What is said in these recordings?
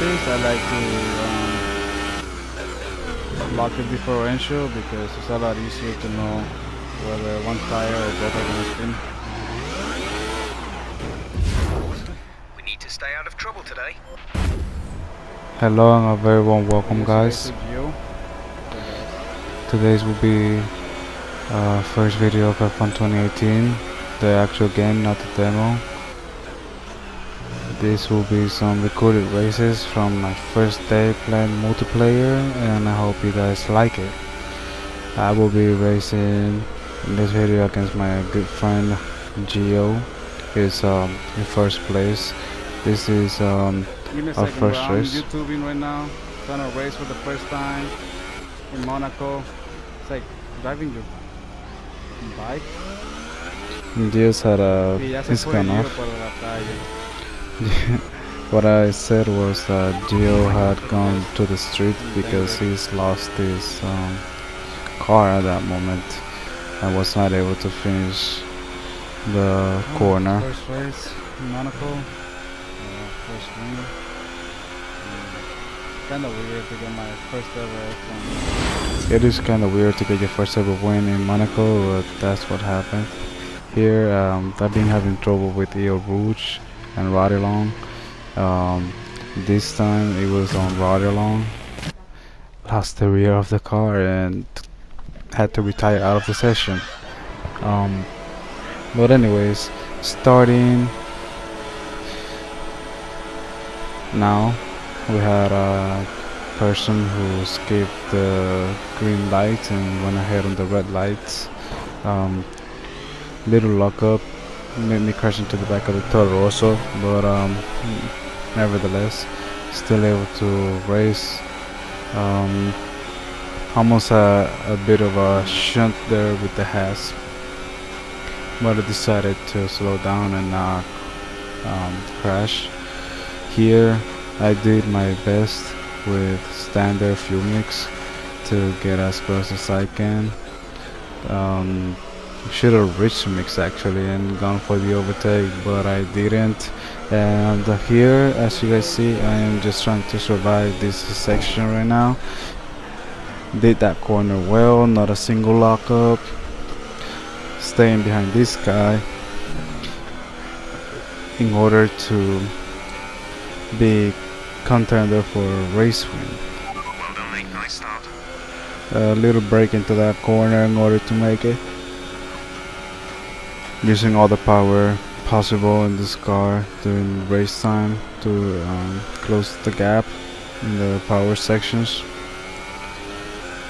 race, I like to lock the differential because it's a lot easier to know whether one tire or both are going to spin. We need to stay out of trouble today. Hello and a very warm welcome, guys. Today's will be first video of F1 2018, the actual game, not the demo. This will be some recorded races from my first day playing multiplayer, and I hope you guys like it. I will be racing in this video against my good friend Gio. He's in first place. This is our first race. I'm YouTubing right now, trying to race for the first time in Monaco. It's like driving your bike. Gio's had his gun off. What I said was that Gio had gone to the street because he's lost his car at that moment and was not able to finish the corner. First race in Monaco, first win. Kind of weird to get my first ever F1. It is kind of weird to get your first ever win in Monaco, but that's what happened. Here, I've been having trouble with Eau Rouge and Rodilon. This time it was on Rodilon. Lost the rear of the car and had to retire out of the session. But anyways, starting now, we had a person who skipped the green light and went ahead on the red lights. Little lock up made me crash into the back of the Toro Rosso, but nevertheless still able to race. Almost a bit of a shunt there with the Haas, but I decided to slow down and not crash. Here I did my best with standard fuel mix to get as close as I can. Should have reached mix actually and gone for the overtake, but I didn't. And here, as you guys see, I am just trying to survive this section right now. Did that corner well, not a single lockup. Staying behind this guy in order to be contender for a race win. Well done, mate. Nice start. A little break into that corner in order to make it. Using all the power possible in this car during race time to close the gap in the power sections.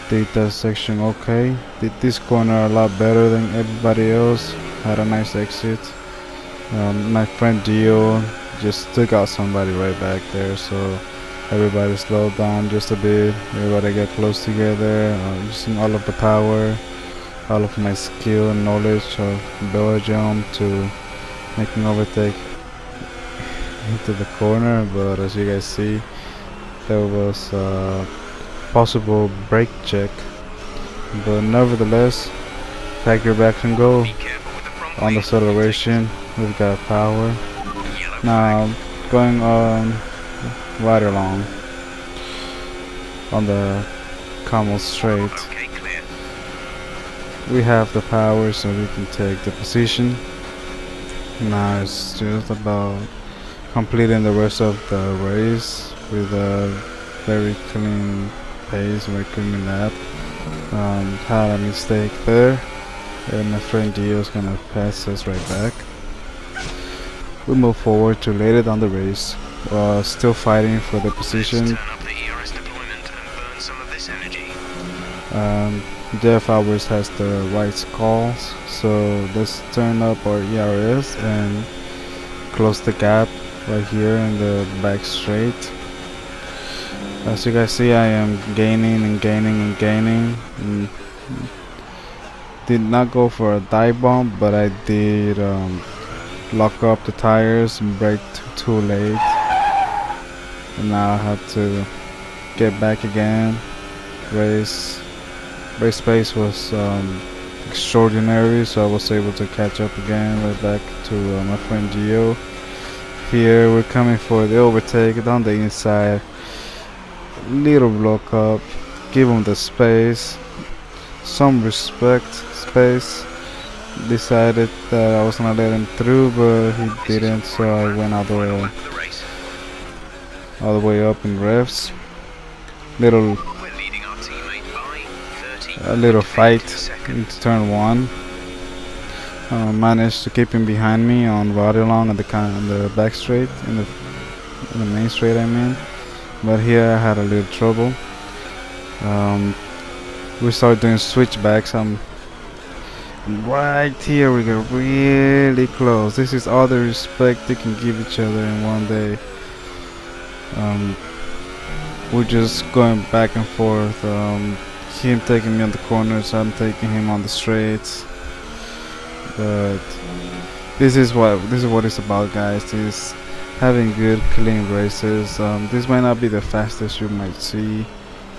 Did that section okay. Did this corner a lot better than everybody else. Had a nice exit. My friend Gio just took out somebody right back there, so everybody slowed down just a bit. Everybody got close together, using all of the power, all of my skill and knowledge of Belgium to make an overtake into the corner. But as you guys see, there was a possible brake check, but nevertheless, factory back and go. On the acceleration, we've got power. Now going on right along on the Camel Straight, we have the power so we can take the position. Now it's just about completing the rest of the race with a very clean pace, very clean lap. Had a mistake there, and my friend Gio is gonna pass us right back. We move forward to later down the race, still fighting for the position. Jeff Alvarez has the right calls, so let's turn up our ERS and close the gap right here in the back straight. As you guys see, I am gaining and gaining and gaining. Did not go for a dive bomb, but I did lock up the tires and brake too late, and now I have to get back again. Race pace was extraordinary, so I was able to catch up again right back to my friend Gio. Here we're coming for the overtake down the inside. little block up, give him the space, some respect, space. Decided that I was gonna let him through, but he didn't, so I went Final lap of the race. all the way up in revs. Little We're leading our teammate by 30. a little fight second. into turn one. Managed to keep him behind me on ride along at the back straight, in the main straight I mean. But here I had a little trouble. We started doing switchbacks. Right here we got really close. This is all the respect they can give each other in one day. We're just going back and forth. Him taking me on the corners, I'm taking him on the straights. But this is what it's about, guys. Is having good, clean races. This might not be the fastest you might see.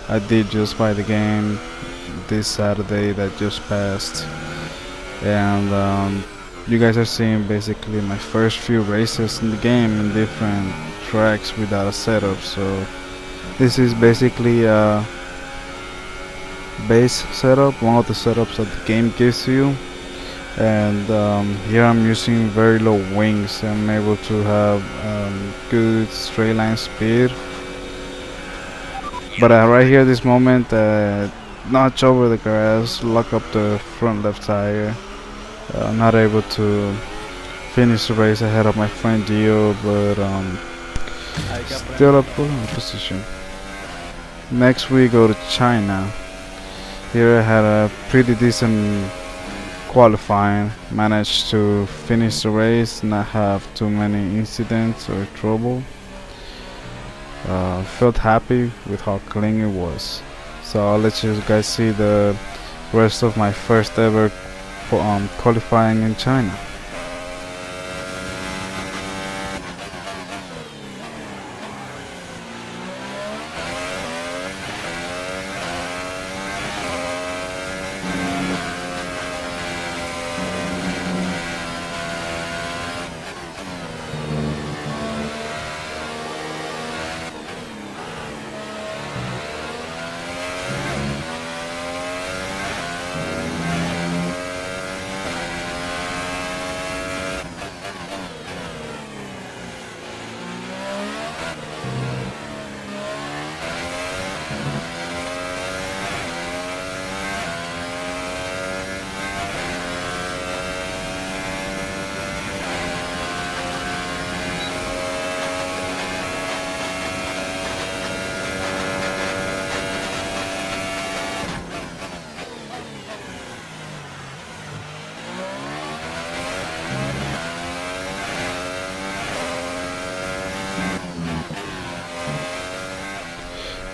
I did just buy the game this Saturday that just passed, and you guys are seeing basically my first few races in the game in different tracks without a setup. So this is basically a base setup, one of the setups that the game gives you. And here I'm using very low wings. I'm able to have good straight line speed. But right here, this moment, notch over the grass, lock up the front left tire. I'm not able to finish the race ahead of my friend Gio, but still a pole position. Next we go to China. Here I had a pretty decent qualifying, managed to finish the race, not have too many incidents or trouble. Felt happy with how clean it was. So I'll let you guys see the rest of my first ever qualifying in China.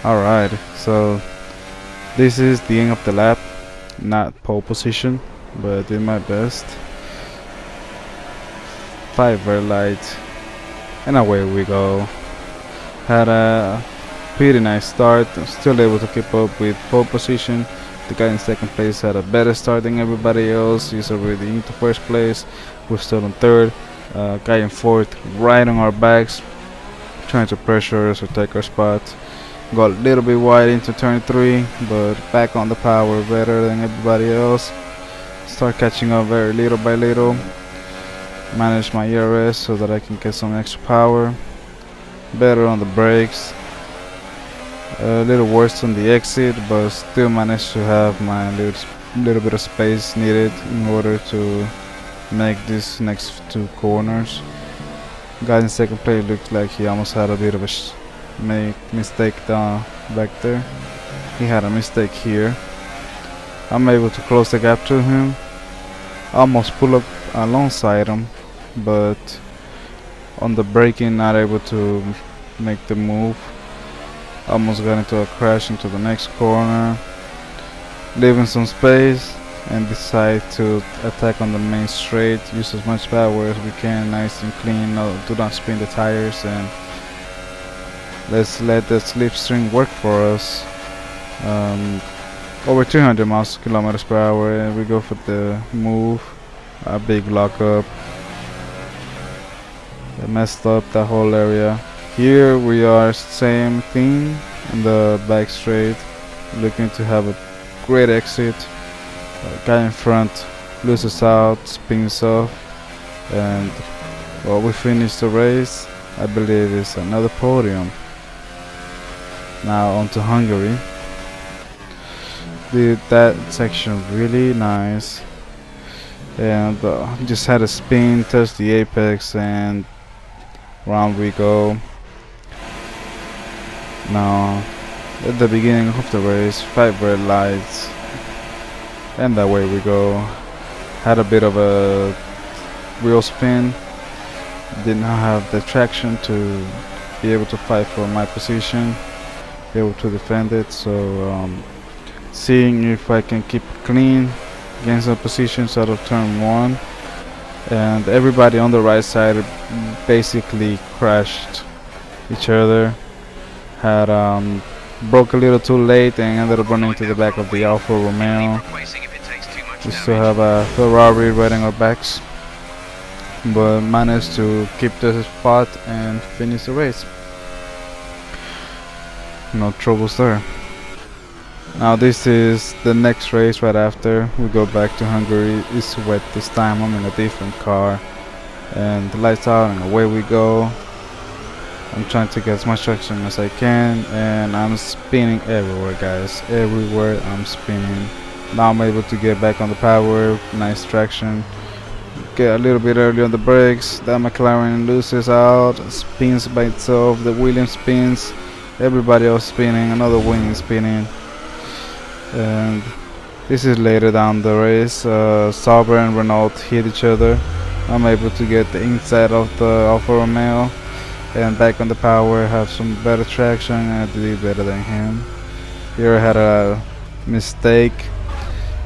Alright, so this is the end of the lap. Not pole position, but did my best. 5 red lights, and away we go. Had a pretty nice start, still able to keep up with pole position. The guy in second place had a better start than everybody else. He's already into first place. We're still in third. Guy in fourth, right on our backs, trying to pressure us or take our spot. Got a little bit wide into turn 3, but back on the power, better than everybody else. Start catching up very little by little. Manage my ERS so that I can get some extra power. Better on the brakes. A little worse on the exit, but still managed to have my little bit of space needed in order to make these next 2 corners. Guy in second place looked like he almost had a bit of a mistake down back there. He had a mistake here. I'm able to close the gap to him. Almost pull up alongside him, but on the braking not able to make the move. Almost got into a crash into the next corner, leaving some space, and decide to attack on the main straight. Use as much power as we can, nice and clean. Do not spin the tires, and let's let the slipstream work for us. Over 300 kilometers per hour, and we go for the move. A big lockup. I messed up that whole area. Here we are, same thing. in the back straight, looking to have a great exit. Guy in front loses out, spins off, and well, we finished the race. I believe it's another podium. Now on to Hungary. Did that section really nice, and just had a spin, touched the apex, and round we go. Now at the beginning of the race, 5 red lights, and that way we go. Had a bit of a wheel spin, did not have the traction to be able to fight for my position, be able to defend it, so seeing if I can keep clean against the positions out of turn 1, and everybody on the right side basically crashed each other. Had broke a little too late and ended up running into the back of the Alfa Romeo. We still have a Ferrari right on our backs, but managed to keep the spot and finish the race. No troubles there. Now this is the next race right after. We go back to Hungary. It's wet this time. I'm in a different car, and the lights out and away we go. I'm trying to get as much traction as I can, and I'm spinning everywhere, guys. Everywhere I'm spinning. Now I'm able to get back on the power. Nice traction. Get a little bit early on the brakes. That McLaren loses out, spins by itself. The Williams spins. Everybody else spinning. Another Williams spinning. And this is later down the race. Sauber and Renault hit each other. I'm able to get the inside of the Alfa Romeo and back on the power, have some better traction, and I did better than him. Here I had a mistake,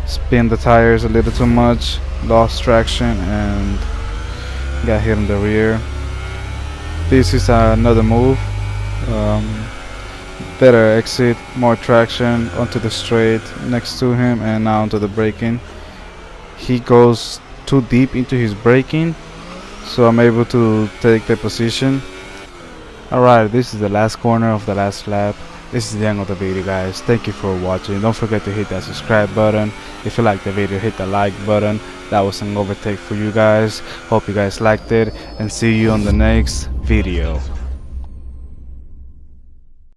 spin the tires a little too much, lost traction, and got hit in the rear. This is another move. Better exit, more traction onto the straight next to him, and now onto the braking. He goes too deep into his braking, so I'm able to take the position. Alright, this is the last corner of the last lap. This is the end of the video, guys. Thank you for watching. Don't forget to hit that subscribe button. If you liked the video, hit the like button. That was an overtake for you guys. Hope you guys liked it, and see you on the next video.